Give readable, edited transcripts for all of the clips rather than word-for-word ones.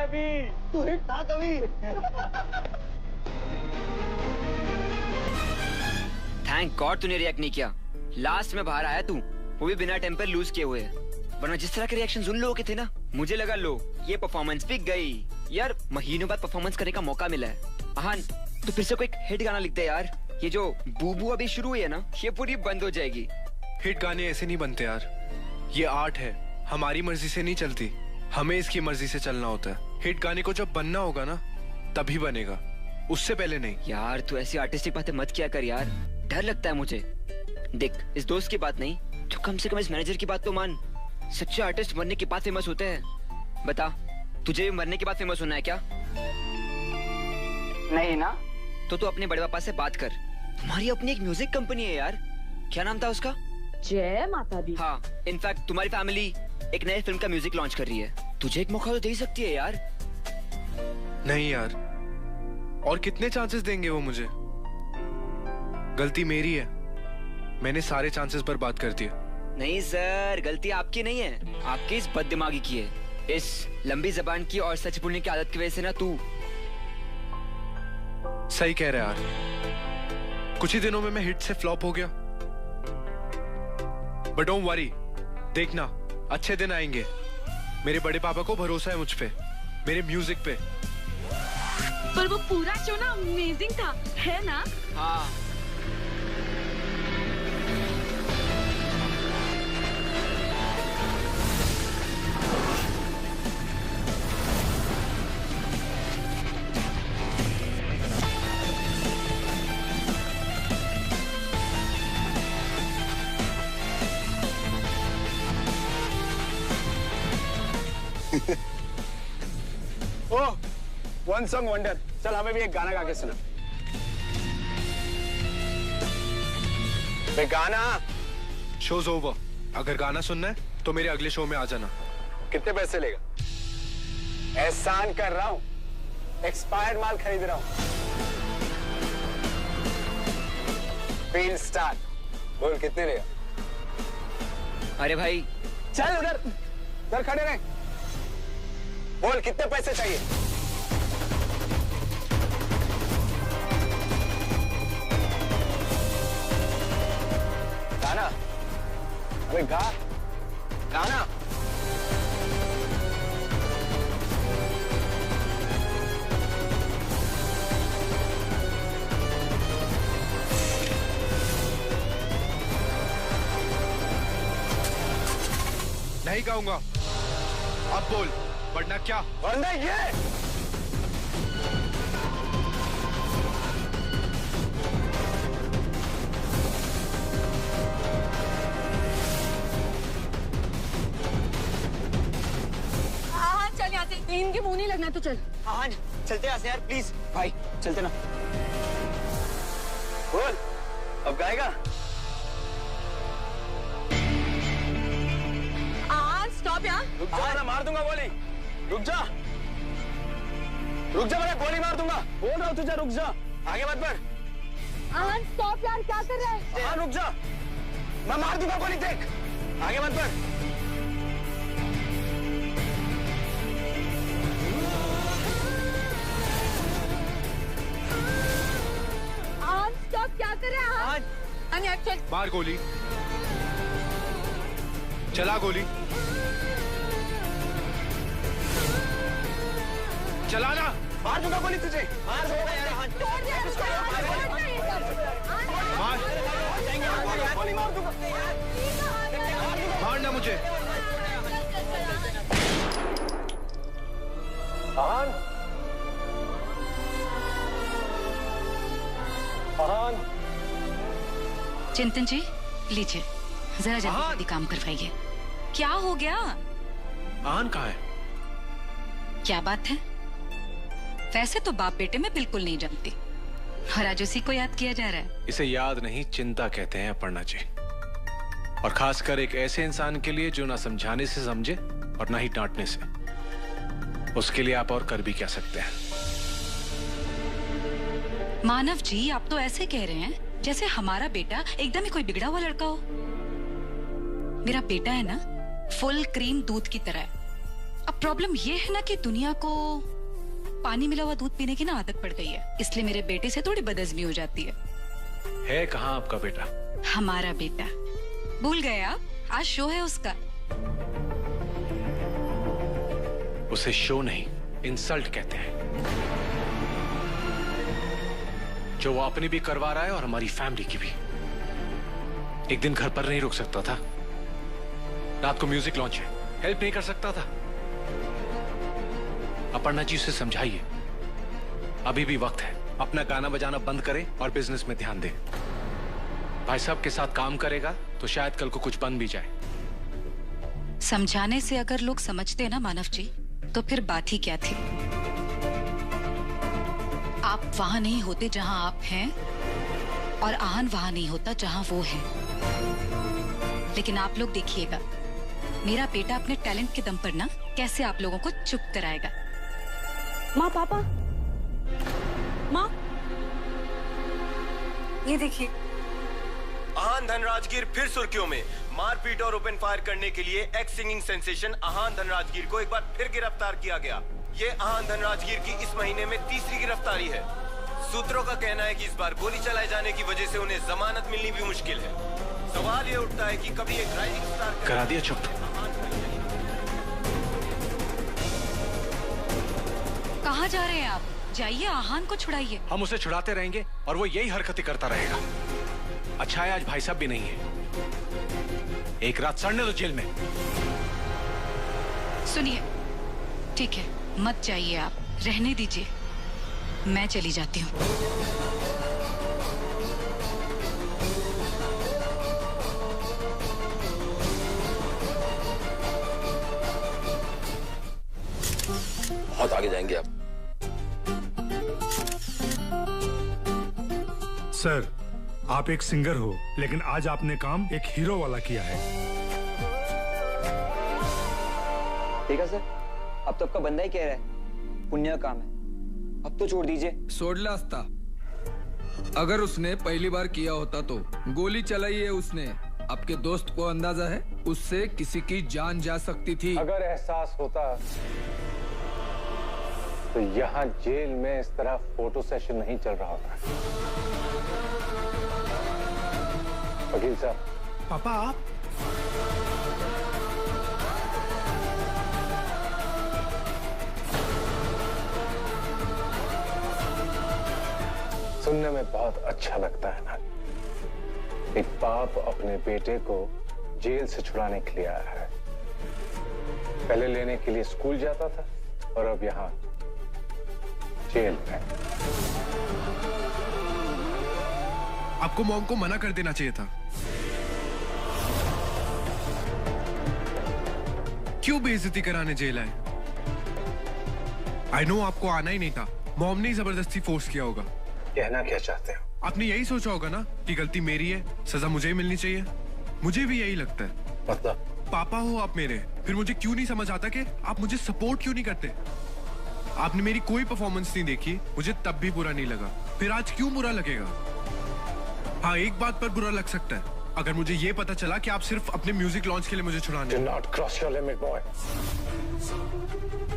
अभी, तू हिट था कभी। थैंक गॉड तूने रिएक्ट नहीं किया। लास्ट में बाहर आया तू, वो भी बिना टेम्पर लूज किए हुए। वरना जिस तरह के रिएक्शन उन लोगों के थे ना, मुझे लगा लो ये परफॉर्मेंस भी गई यार। महीनों बाद परफॉर्मेंस करने का मौका मिला है। आहान तू फिर से कोई हिट गाना लिख दे यार। ये जो बूबू अभी शुरू हुई है ना, ये पूरी बंद हो जाएगी। हिट गाने ऐसे नहीं बनते यार, ये आर्ट है, हमारी मर्जी से नहीं चलती, हमें इसकी मर्जी से चलना होता है। हिट गाने को जब बनना होगा ना तभी बनेगा, उससे पहले नहीं। यार तू ऐसी आर्टिस्टिक बातें मत किया कर यार, डर लगता है मुझे। देख इस दोस्त की बात नहीं तो कम से कम इस मैनेजर की बात तो मान। सच्चे आर्टिस्ट मरने के बाद फेमस होते हैं। बता तुझे भी मरने के बाद फेमस होना है क्या? नहीं ना। तो तू अपने बड़े पापा से बात कर, तुम्हारी अपनी एक म्यूजिक कंपनी है यार। क्या नाम था उसका? जय माता दी। हाँ, इनफैक्ट तुम्हारी फैमिली एक नई फिल्म का म्यूजिक लॉन्च कर रही है। तुझे एक मौका तो दे सकती है यार। नहीं यार, और कितने चांसेस देंगे वो मुझे? गलती मेरी है, मैंने सारे चांसेस बर्बाद कर दिए। नहीं सर, गलती आपकी नहीं है, आपकी इस बददिमागी की है। इस लंबी जबान की और सच बोलने की आदत की वजह से ना तू। सही कह रहा है यार, कुछ ही दिनों में मैं हिट से फ्लॉप हो गया। बट डोंट वरी, देखना अच्छे दिन आएंगे। मेरे बड़े पापा को भरोसा है मुझ पे, मेरे म्यूजिक पे। पर वो पूरा शो ना अमेजिंग था, है ना? हाँ। ओह, वन सॉन्ग वंडर। चल हमें भी एक गाना गा के सुना। गाना। Shows over. अगर गाना सुनना है तो मेरे अगले शो में आ जाना। कितने पैसे लेगा? एहसान कर रहा हूँ, एक्सपायर्ड माल खरीद रहा हूँ। Feel start. बोल कितने लेगा? अरे भाई चल उधर उधर खड़े रहे। बोल कितने पैसे चाहिए? गाना। अबे गा गाना। नहीं गाऊंगा। अब बोल, वरना क्या? वरना ये। हाँ चल यहाँ से, इनके मुंह नहीं लगना तो चल। हाँ चलते यहाँ से यार प्लीज। भाई चलते ना। बोल अब गाएगा? स्टॉप यार। रुक जा, मैं मार दूंगा गोली। रुक जा, रुक जा, मैं गोली मार दूंगा। बोल रहा हूँ तुझे, रुक जा, आगे मत बढ़। स्टॉप यार, क्या कर रहा है? हाँ रुक जा, मैं मार दूंगा गोली, देख, आगे मत बढ़। स्टॉप, क्या कर रहा है? चल मार गोली, चला गोली, चलाना। मार दूंगा गोली तुझे। मार दूंगा यार। मार, गोली मार दूंगा। मारना मुझे। आहान, आहान। चिंतन जी लीजिए, जरा जल्दी काम करवाइए। क्या हो गया? आहान कहाँ है? क्या बात है? वैसे तो बाप बेटे में बिल्कुल नहीं जमती, और आज उसी को याद किया जा रहा है। इसे याद नहीं, चिंता कहते हैं अपर्णा जी, और खासकर एक ऐसे इंसान के लिए जो ना समझाने से समझे और ना ही डांटने से। उसके लिए आप और कर भी क्या सकते हैं? मानव जी, आप तो ऐसे कह रहे हैं जैसे हमारा बेटा एकदम ही कोई बिगड़ा हुआ लड़का हो। मेरा बेटा है ना, फुल क्रीम दूध की तरह है। अब प्रॉब्लम ये है ना कि दुनिया को पानी मिला हुआ दूध पीने की ना आदत पड़ गई है, इसलिए मेरे बेटे से थोड़ी बदहजमी हो जाती है। कहाँ आपका बेटा? हमारा बेटा भूल गए आप? आज शो है उसका। उसे शो नहीं, इंसल्ट कहते हैं। जो वो अपनी भी करवा रहा है और हमारी फैमिली की भी। एक दिन घर पर नहीं रुक सकता था, रात को म्यूजिक लॉन्च है, हेल्प नहीं कर सकता था। अपर्णा जी उसे समझाइए, अभी भी वक्त है। अपना गाना बजाना बंद करे और बिजनेस में ध्यान दे। भाई साहब के साथ काम करेगा तो शायद कल को कुछ बन भी जाए। समझाने से अगर लोग समझते ना मानव जी, तो फिर बात ही क्या थी। आप वहां नहीं होते जहां आप हैं, और आहन वहां नहीं होता जहां वो है। लेकिन आप लोग देखिएगा, मेरा बेटा अपने टैलेंट के दम पर ना कैसे आप लोगों को चुप कराएगा। माँ, पापा, माँ, ये देखिए। आहान धनराजगीर फिर सुर्खियों में। मारपीट और ओपन फायर करने के लिए एक्स सिंगिंग सेंसेशन आहान धनराजगीर को एक बार फिर गिरफ्तार किया गया। ये आहान धनराजगीर की इस महीने में तीसरी गिरफ्तारी है। सूत्रों का कहना है कि इस बार गोली चलाए जाने की वजह से उन्हें जमानत मिलनी भी मुश्किल है। सवाल ये उठता है कि कभी एक राइजिंग स्टार करा दिया चुप। कहाँ जा रहे हैं आप? जाइए, आहान को छुड़ाइए। हम उसे छुड़ाते रहेंगे और वो यही हरकतें करता रहेगा। अच्छा है आज भाई साहब भी नहीं है, एक रात सड़ने दो जेल में। सुनिए, ठीक है, मत जाइए आप, रहने दीजिए, मैं चली जाती हूँ। बहुत आगे जाएंगे आप। सर, आप एक सिंगर हो, लेकिन आज आपने काम एक हीरो वाला किया है। ठीक है सर, अब तो आपका बंदा ही कह रहा है पुण्य का काम है, अब तो छोड़ दीजिए। सोडला असता, अगर उसने पहली बार किया होता तो गोली चलाई है उसने। आपके दोस्त को अंदाजा है उससे किसी की जान जा सकती थी। अगर एहसास होता तो यहाँ जेल में इस तरह फोटो सेशन नहीं चल रहा होता। वकील साहब। पापा आप? सुनने में बहुत अच्छा लगता है ना, एक बाप अपने बेटे को जेल से छुड़ाने के लिए आया है। पहले लेने के लिए स्कूल जाता था और अब यहाँ जेल में। आपको मॉम को मना कर देना चाहिए था। क्यों बेइज्जती कराने जेल आए? आई नो आपको आना ही नहीं था, मॉम ने जबरदस्ती फोर्स किया होगा। कहना क्या चाहते हो? आपने यही सोचा होगा ना कि गलती मेरी है, सजा मुझे ही मिलनी चाहिए। मुझे भी यही लगता है। मतलब? पापा हो आप मेरे, फिर मुझे क्यों नहीं समझ आता कि आप मुझे सपोर्ट क्यों नहीं करते? आपने मेरी कोई परफॉर्मेंस नहीं देखी, मुझे तब भी बुरा नहीं लगा, फिर आज क्यों बुरा लगेगा? हाँ, एक बात पर बुरा लग सकता है, अगर मुझे ये पता चला कि आप सिर्फ अपने म्यूजिक लॉन्च के लिए मुझे छुड़ाने। Do not cross your limit, boy.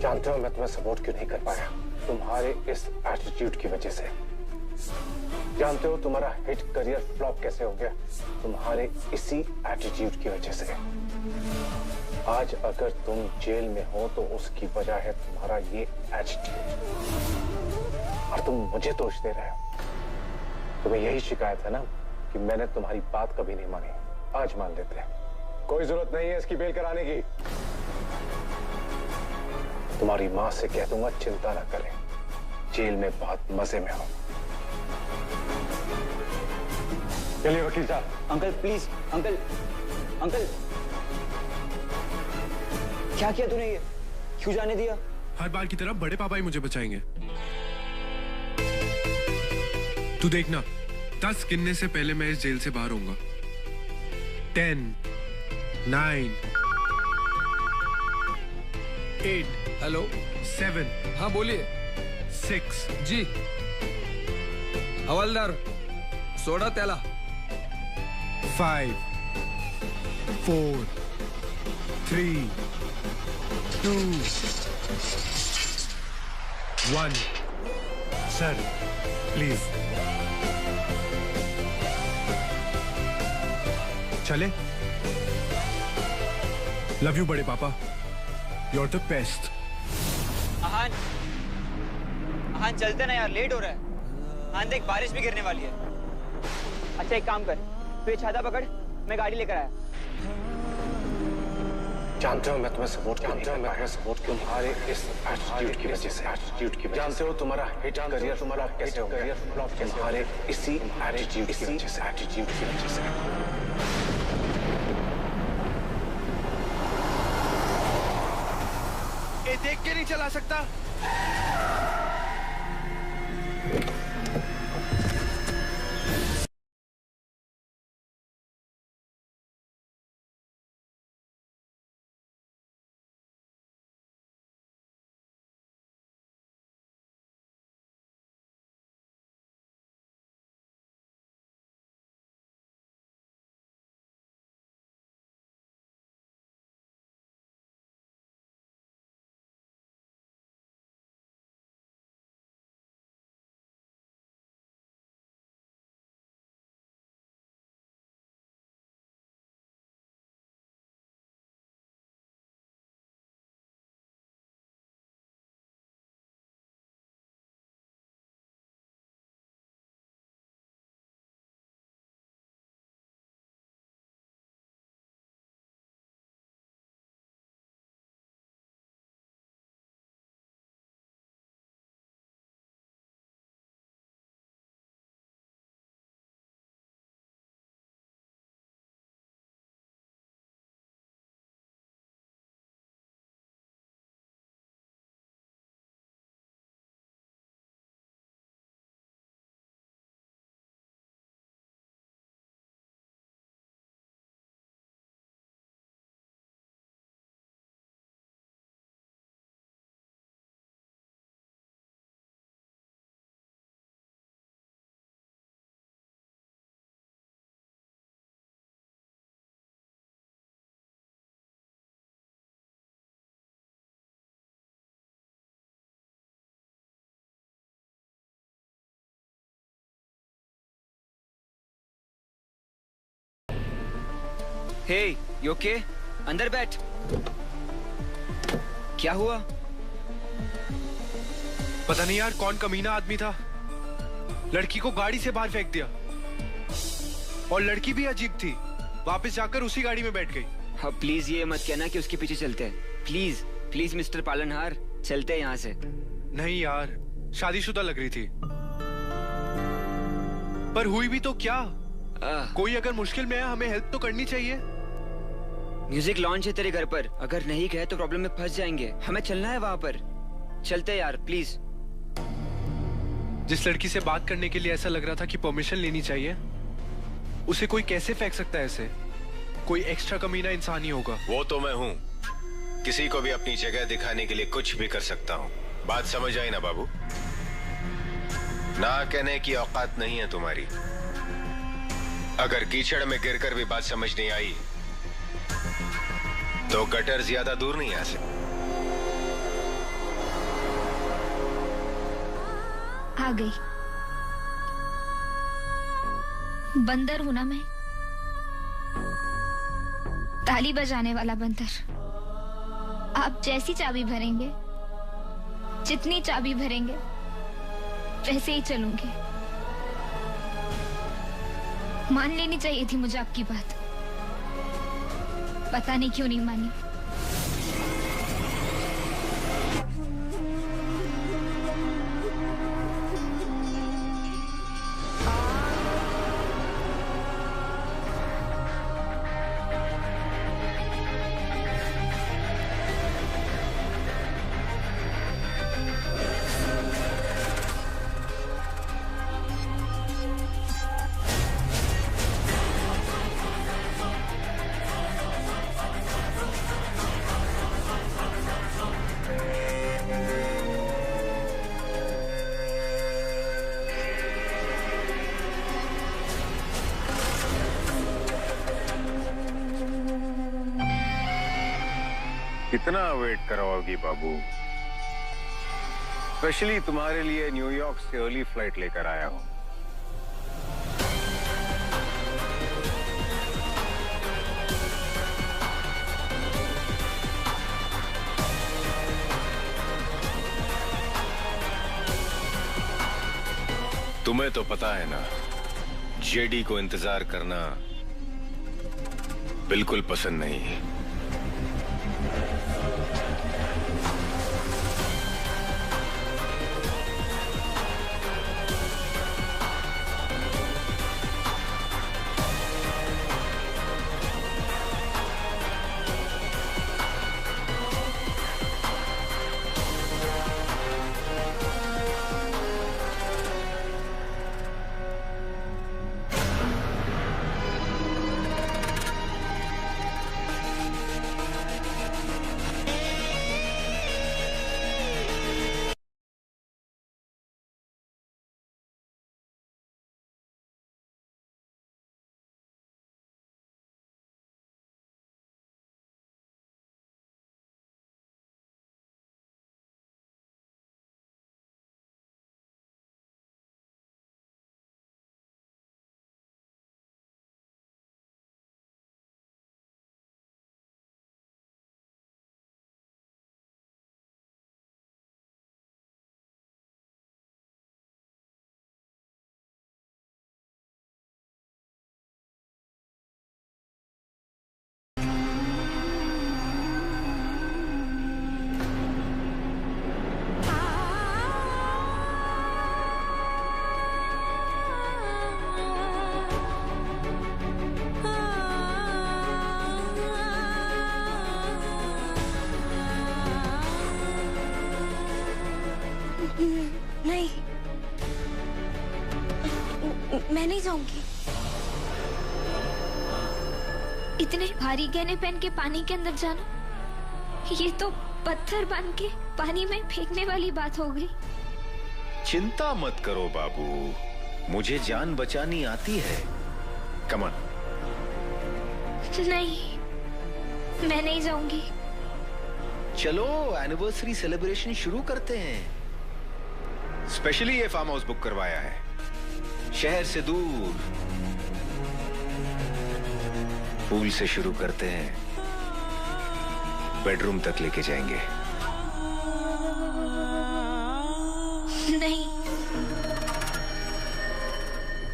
जानते हो मैं तुम्हें सपोर्ट क्यों नहीं कर पाया? तुम्हारे इस एटीट्यूड की वजह से। जानते हो तुम्हारा हिट करियर फ्लॉप कैसे हो गया? तुम्हारे इसी एटीट्यूड की वजह से। आज अगर तुम जेल में हो तो उसकी वजह है तुम्हारा ये एटीट्यूड, और तुम मुझे दोष दे रहे हो। तुम्हें यही शिकायत है ना कि मैंने तुम्हारी बात कभी नहीं मानी। आज मान लेते हैं, कोई जरूरत नहीं है इसकी बेल कराने की। तुम्हारी माँ से कह दूंगा चिंता ना करें, जेल में बहुत मजे में हो। चलिए वकील साहब। अंकल प्लीज, अंकल, अंकल क्या किया तूने? ये क्यों जाने दिया? हर बार की तरह बड़े पापा ही मुझे बचाएंगे। तू देखना, 10 गिनने से पहले मैं इस जेल से बाहर होऊंगा। 10, 9, 8, हेलो। 7, हाँ बोलिए। 6, जी हवलदार, सोडा त्याला। 5, 4, 3, 2 1 सर प्लीज चले। लव यू बड़े पापा, यू आर द बेस्ट। आहान आहान चलते ना यार, लेट हो रहा है। आहान देख बारिश भी गिरने वाली है। अच्छा एक काम कर, तू ये छाता पकड़, मैं गाड़ी लेकर आया। जानते हो मैं तुम्हें सपोर्ट क्यों तुम्हारे इस एटीट्यूड की वजह से। जानते हो तुम्हारा हिट करियर तुम्हारा कैसे हो गया? तुम्हारे इसी एटीट्यूड की वजह से। ये देख के नहीं चला सकता। हे यू ओके? अंदर बैठ। क्या हुआ? पता नहीं यार कौन कमीना आदमी था, लड़की को गाड़ी से बाहर फेंक दिया। और लड़की भी अजीब थी, वापस जाकर उसी गाड़ी में बैठ गई। हाँ प्लीज ये मत कहना कि उसके पीछे चलते हैं। प्लीज प्लीज मिस्टर पालनहार, चलते हैं यहाँ से। नहीं यार, शादीशुदा लग रही थी। पर हुई भी तो क्या? कोई अगर मुश्किल में है हमें हेल्प तो करनी चाहिए। म्यूजिक लॉन्च है तेरे घर पर, अगर नहीं गए तो प्रॉब्लम में फंस जाएंगे। हमें चलना है वहां पर, चलते यार प्लीज। जिस लड़की से बात करने के लिए ऐसा लग रहा था कि परमिशन लेनी चाहिए, उसे कोई कैसे फेंक सकता है ऐसे? कोई एक्स्ट्रा कमीना इंसान ही होगा। वो तो मैं हूँ, किसी को भी अपनी जगह दिखाने के लिए कुछ भी कर सकता हूँ। बात समझ आई ना बाबू? ना कहने की औकात नहीं है तुम्हारी। अगर कीचड़ में गिरकर भी बात समझ नहीं आई तो गटर ज्यादा दूर नहीं आ सकती। आ गई। बंदर हूं ना मैं, ताली बजाने वाला बंदर। आप जैसी चाबी भरेंगे, जितनी चाबी भरेंगे वैसे ही चलूंगी। मान लेनी चाहिए थी मुझे आपकी बात, पता नहीं क्यों नहीं मानी। कितना वेट करवाओगी बाबू? स्पेशली तुम्हारे लिए न्यूयॉर्क से अर्ली फ्लाइट लेकर आया हूं। तुम्हें तो पता है ना, जेडी को इंतजार करना बिल्कुल पसंद नहीं है। नहीं, मैं नहीं जाऊंगी। इतने भारी गहने पहन के पानी के अंदर जाना, ये तो पत्थर बांध के पानी में फेंकने वाली बात हो गई। चिंता मत करो बाबू, मुझे जान बचानी आती है। Come on. नहीं, मैं नहीं जाऊंगी। चलो एनिवर्सरी सेलिब्रेशन शुरू करते हैं। स्पेशली ये फार्म हाउस बुक करवाया है, शहर से दूर। पूल से शुरू करते हैं, बेडरूम तक लेके जाएंगे। नहीं,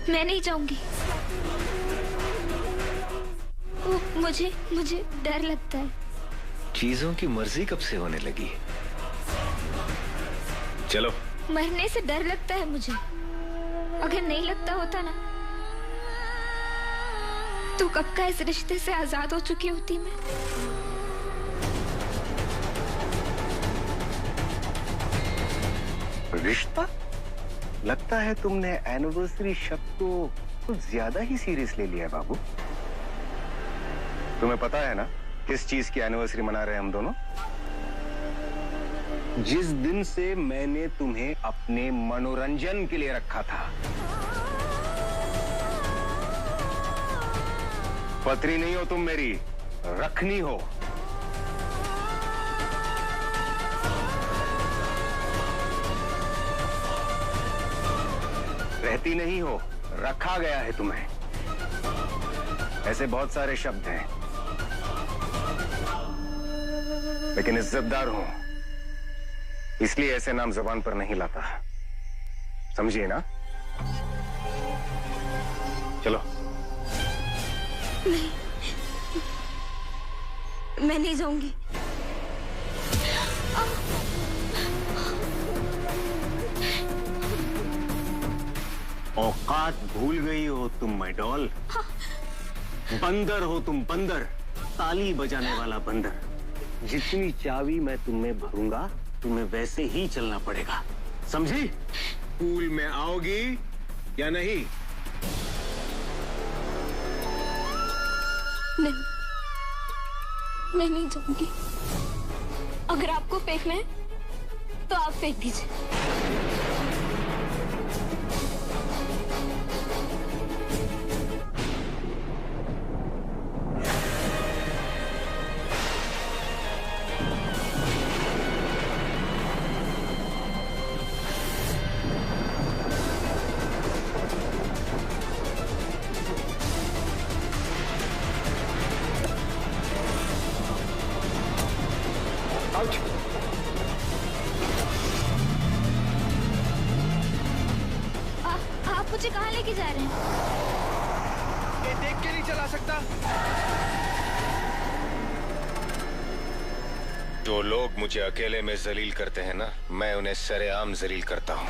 मैं नहीं जाऊंगी। मुझे डर लगता है। चीजों की मर्जी कब से होने लगी? चलो। मरने से डर लगता है मुझे। अगर नहीं लगता होता ना, तो कब का इस रिश्ते से आजाद हो चुकी होती मैं। रिश्ता? लगता है तुमने एनिवर्सरी शब्द को कुछ ज्यादा ही सीरियस ले लिया है बाबू। तुम्हें पता है ना किस चीज की एनिवर्सरी मना रहे हैं हम दोनों? जिस दिन से मैंने तुम्हें अपने मनोरंजन के लिए रखा था। पत्री नहीं हो तुम मेरी, रखनी हो। रहती नहीं हो, रखा गया है तुम्हें। ऐसे बहुत सारे शब्द हैं, लेकिन इज्जतदार हूं, इसलिए ऐसे नाम जुबान पर नहीं लाता। समझिए ना? चलो। नहीं, मैं नहीं जाऊंगी। औकात भूल गई हो तुम माय डॉल। बंदर हो तुम, बंदर, ताली बजाने वाला बंदर। जितनी चाबी मैं तुम्हें भरूंगा, तुम्हें वैसे ही चलना पड़ेगा, समझी? पूल में आओगी या नहीं? नहीं, मैं नहीं जाऊंगी। अगर आपको फेंकना है तो आप फेंक दीजिए। कहाँ लेके जा रहे हैं? ये देख के नहीं चला सकता। जो लोग मुझे अकेले में जलील करते हैं ना, मैं उन्हें सरेआम जलील करता हूं।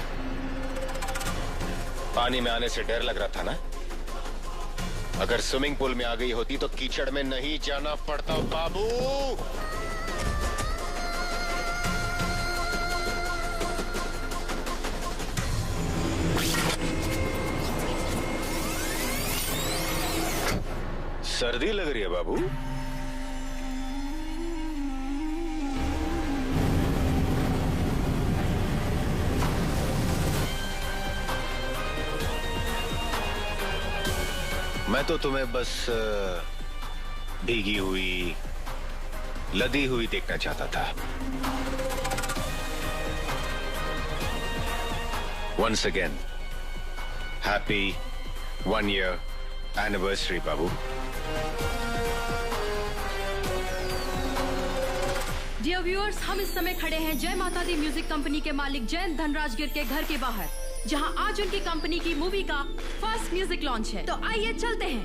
पानी में आने से डर लग रहा था ना? अगर स्विमिंग पूल में आ गई होती तो कीचड़ में नहीं जाना पड़ता बाबू। सर्दी लग रही है बाबू। मैं तो तुम्हें बस भीगी हुई, लदी हुई देखना चाहता था। Once again, happy 1 year anniversary, बाबू। डियर व्यूअर्स, हम इस समय खड़े हैं जय माता दी म्यूजिक कंपनी के मालिक जयंत धनराजगिर के घर के बाहर, जहां आज उनकी कंपनी की मूवी का फर्स्ट म्यूजिक लॉन्च है। तो आइए चलते हैं।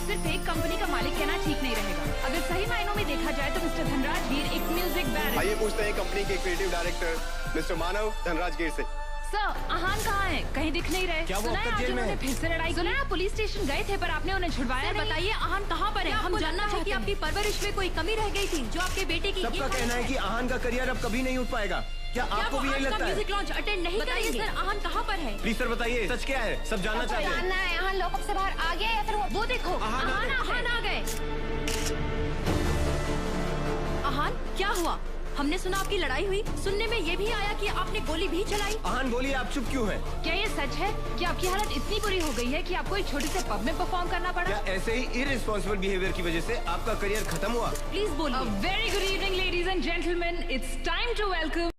सिर्फ एक कंपनी का मालिक कहना ठीक नहीं रहेगा। अगर सही मायनों में देखा जाए तो मिस्टर धनराजगिर एक म्यूजिक बैरन। आइए पूछते हैं कंपनी के क्रिएटिव डायरेक्टर मिस्टर मानव धनराजगिर से। सर, आहान कहाँ है? कहीं दिख नहीं रहे। क्या वो अब तक जेल में है? फिर से लड़ाई की? सुना पुलिस स्टेशन गए थे पर आपने उन्हें छुड़वाया नहीं। बताइए आहान कहाँ पर है? हम जानना चाहते हैं कि आपकी परवरिश में कोई कमी रह गई थी जो आपके बेटे की। सबका कहना है कि आहान का करियर अब कभी नहीं उठ पाएगा। क्या आपको भी यही लगता है? म्यूजिक लॉन्च अटेंड नहीं करेंगे? सर, आहान कहाँ पर है? प्लीज सर बताइए, सच क्या है? सब जानना चाहते हैं। जानना है आहान लॉकअप से बाहर आ गया या फिर वो देखो आहान आ गए। आहान, क्या हुआ? हमने सुना आपकी लड़ाई हुई। सुनने में ये भी आया कि आपने गोली भी चलाई। आहान बोलिए, आप चुप क्यों हैं? क्या ये सच है कि आपकी हालत इतनी बुरी हो गई है कि आपको एक छोटे से पब में परफॉर्म करना पड़ा? क्या ऐसे ही इररिस्पॉन्सिबल बिहेवियर की वजह से आपका करियर खत्म हुआ? प्लीज बोलिए। Very good evening ladies and gentleman, it's time to welcome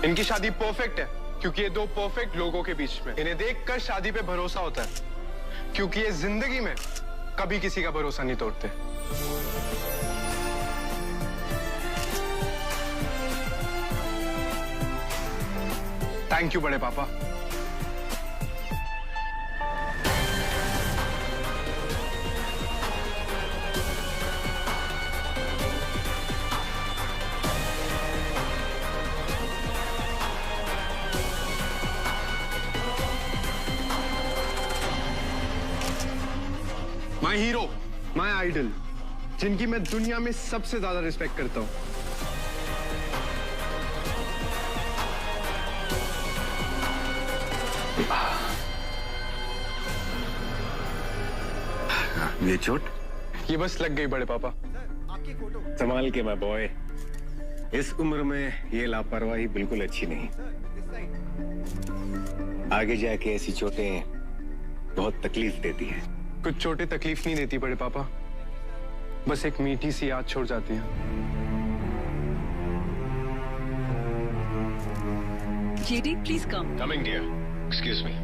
इनकी शादी परफेक्ट है क्योंकि ये दो परफेक्ट लोगों के बीच में इन्हें देखकर शादी पे भरोसा होता है, क्योंकि ये जिंदगी में कभी किसी का भरोसा नहीं तोड़ते। थैंक यू बड़े पापा। माय हीरो, माय आइडल, जिनकी मैं दुनिया में सबसे ज्यादा रिस्पेक्ट करता हूं। ये चोट? ये बस लग गई बड़े पापा। संभाल के माय बॉय, इस उम्र में ये लापरवाही बिल्कुल अच्छी नहीं। आगे जाके ऐसी चोटें बहुत तकलीफ देती हैं। कुछ चोटें तकलीफ नहीं देती बड़े पापा, बस एक मीठी सी याद छोड़ जाती हैं। JD, please come. Coming dear, excuse me.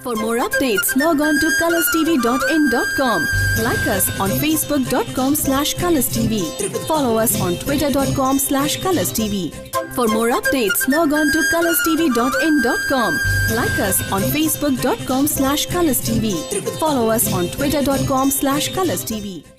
For more updates, log on to colorstv.in.com. Like us on facebook.com/colorstv. Follow us on twitter.com/colorstv. For more updates, log on to colorstv.in.com. Like us on facebook.com/colorstv. Follow us on twitter.com/colorstv.